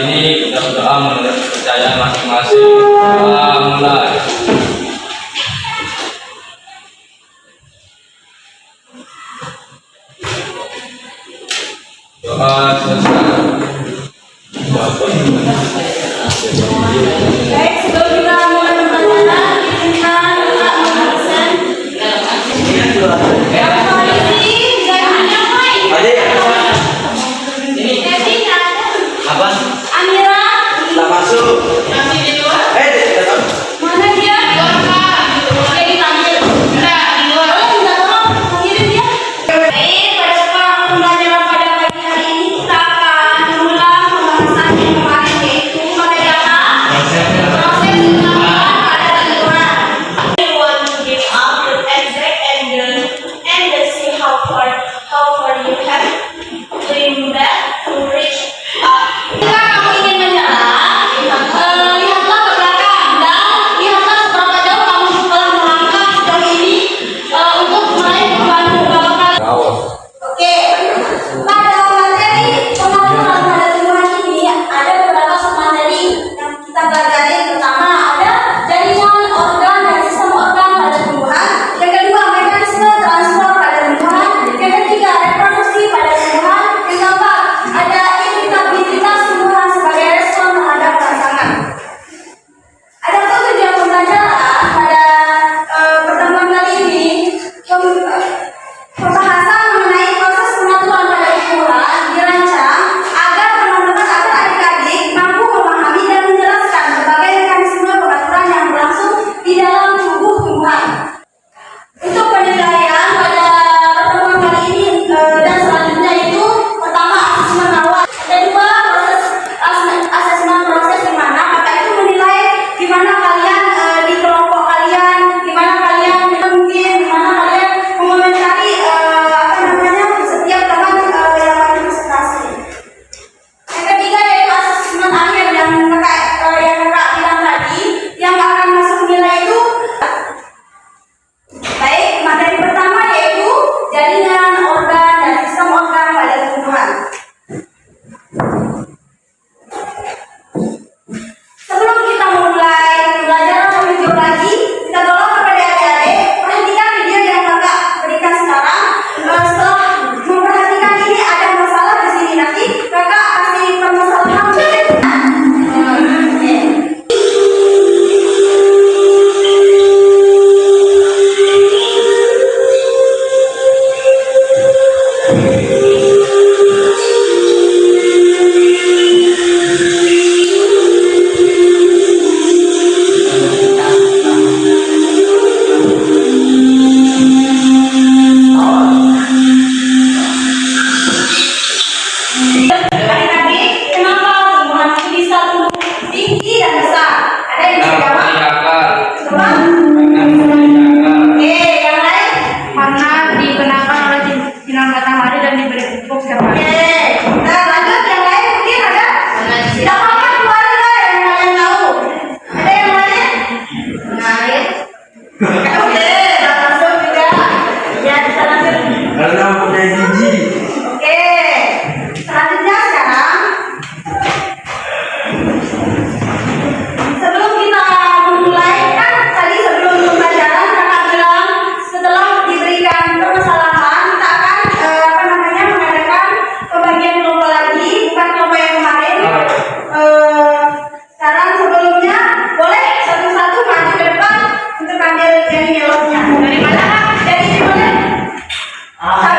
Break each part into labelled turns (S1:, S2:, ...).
S1: ini kita berdoa menurut kepercayaan masing-masing. Mulai. Doa selesai.
S2: Baik, sebelum kita mulai pembacaan, izinkan Kak mengucapkan
S3: Apa?
S2: Amira,
S3: Tak masuk.
S2: masih di luar?
S3: Datang.
S2: Mana dia? Di luar, Kak. Dia dipanggil. Enggak, di luar. Oh, minta tolong, panggilin dia. Baik, pada pembelajaran pada pagi hari ini kita akan mengulang pembahasan yang kemarin, yaitu materi apa? Proses pengembangan pada lingkungan. We want to give up the exact and see how far you have bring back to reach up. Jika kamu ingin menyerah, lihatlah ke belakang dan lihatlah seberapa jauh kamu telah melangkah sejauh ini untuk meraih tujuanmu beberapa kali. Oke, pada materi pengetahuan pada lingkungan ini ada beberapa submateri yang kita pelajari. Pertama ada jaringan organ dan sistem organ pada tumbuhan. Yang kedua mekanisme transfer pada tumbuhan. Yang ketiga reproduksi pada tumbuhan. Yang keempat ada iritabilitas tumbuhan sebagai respon terhadap rangsangan. Ada tujuan pembelajaran pada pertemuan kali ini. Pembahasan mengenai proses pengaturan pada tumbuhan dirancang agar adik-adik mampu memahami dan menjelaskan berbagai mekanisme pengaturan yang berlangsung di dalam tubuh tumbuhan. Untuk penilaian pada pertemuan kali ini dan selanjutnya itu pertama asesmen awal, kedua proses asesmen proses di mana maka itu menilai di mana kalian di kelompok kalian, di mana kalian mungkin, di mana kalian mengomentari setiap teman yang lagi presentasi. Yang ketiga yaitu asesmen akhir yang kakak bilang tadi, yang akan masuk nilai itu. Baik, materi pertama yaitu jaringan organ dan sistem organ pada tumbuhan. Sebelum kita memulai pembelajaran lebih jauh lagi, kita tolong kepada adik-adik perhatikan video yang kakak berikan sekarang. Setelah memperhatikan ini ada masalah di sini, nanti kakak kasih permasalahan. Adik-adik, kenapa tumbuhan itu bisa tumbuh tinggi dan besar? Ada yang bisa jawab? Coba. Oke, yang lain?
S4: Karena dikenakan oleh sinar matahari dan diberi pupuk setiap hari.
S2: Oke, nah lanjut yang lain mungkin ada? Tidak apa-apa, keluarin lah yang kalian tahu. Ada yang lain? Menarik. Oke, langsung juga. Ya, bisa lanjut.
S3: Karena punya gigi.
S2: Oke, selanjutnya sekarang sebelum kita memulai, kan tadi sebelum pembelajaran kakak bilang setelah diberikan permasalahan kita akan mengadakan pembagian kelompok lagi, bukan kelompok yang kemarin. Sekarang sebelumnya boleh satu-satu maju ke depan untuk ambil yang melotnya. Dari mana? Dari ini boleh. Sabar.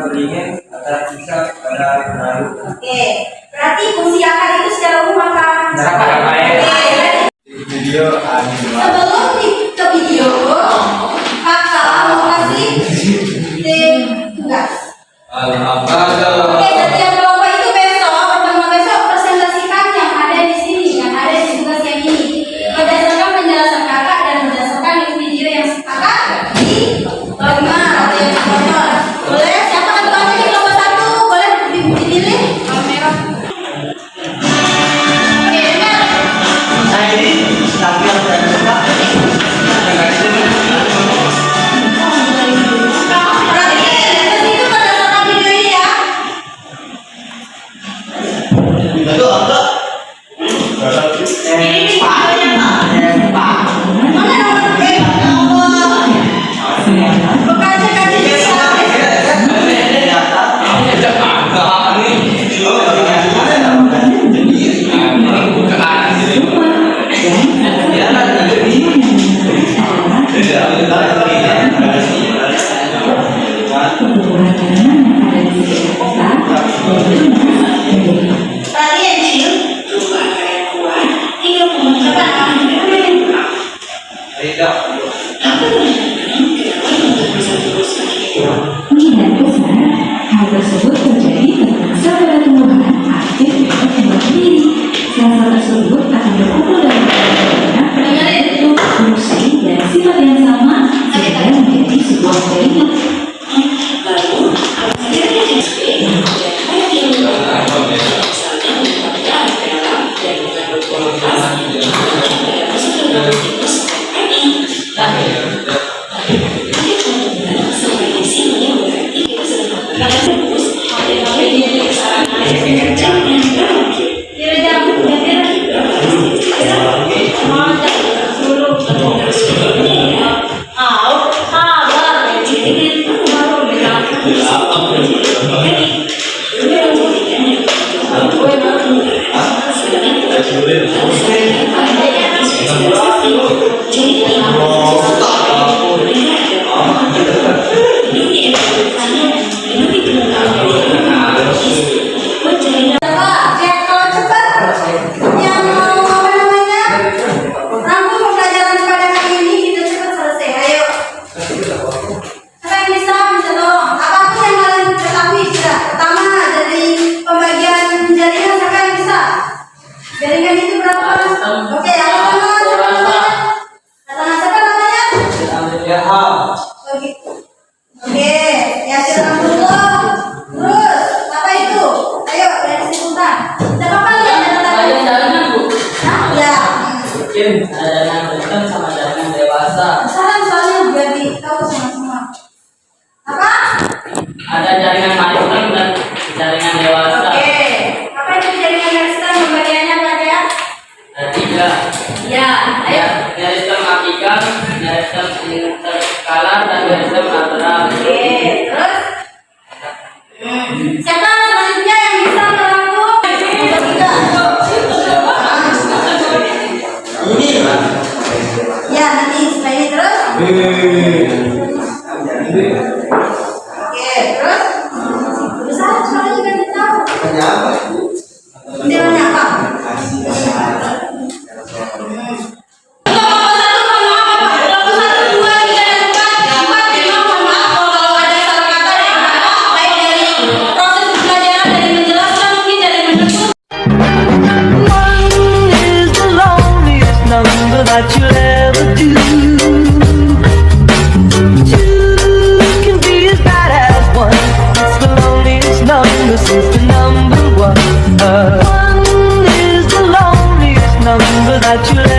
S3: beringin antara bisa pada berlalu.
S2: Oke, berarti fungsi akar itu secara umum apa? Oke,
S3: Video animasi.
S2: sebelum ke video, kakak mau kasih tugas.
S1: Alhamdulillah.
S2: Oke, setiap kelompok itu pertemuan besok presentasikan yang ada di sini, yang ada di tugas yang ini. Berdasarkan penjelasan kakak dan berdasarkan video yang kakak di lima atau yang nomor. Boleh siapa ketuanya di kelompok satu? Boleh dipilih? Kamera. Oke, dengar.
S3: Nah ini tampil dan buka.
S2: Perhatikan, di situ berdasarkan video ini ya.
S3: Itu apa?
S2: Mana nomor B? Bekerja kaji bisa. Perhatian Cil. Tinggal pembentukan.
S5: Kemungkinan besar hal tersebut terjadi terpaksa pada tumbuhan aktif dan berkembang sendiri. Sel-sel tersebut akan berkumpul dalam bentuk, fungsi, dan sifat yang sama sehingga menjadi sebuah jaringan.
S2: Kalau cepat yang mau apa namanya rangkum pembelajaran pada kali ini kita cepat selesai. Ayo. Siapa yang bisa tolong? Apapun yang kalian ketahui bisa. Pertama dari pembagian jaringan siapa yang bisa? Jaringan itu berapa? Oke, yang pertama siapa namanya? Siapa namanya? Oke. Oke, ya silakan dulu. Terus, apa itu? Ayo, dari simultan. Siapa kan yang ada tadi? Hah? Ya.
S6: Mungkin ada yang berhitam sama jaringan dewasa.
S2: Saran soalnya biar tahu semua. Apa?
S6: Ada jaringan maritime dan jaringan dewasa.
S2: Oke. Apa itu jaringan maritime pembagiannya Kak ya?
S6: Ada tiga.
S2: Ya, ayo.
S6: Maritime akikah, maritime interskalar, dan maritime lateral.
S2: Oke, terus? Siapa selanjutnya yang bisa merangkum? Ya, nanti setelah ini terus. Oke, terus? Bisa soalnya kan kita tahu. Nilainya apa?
S7: That you'll ever do. Two can be as bad as one. It's the loneliest number since the number one. One is the loneliest number that you'll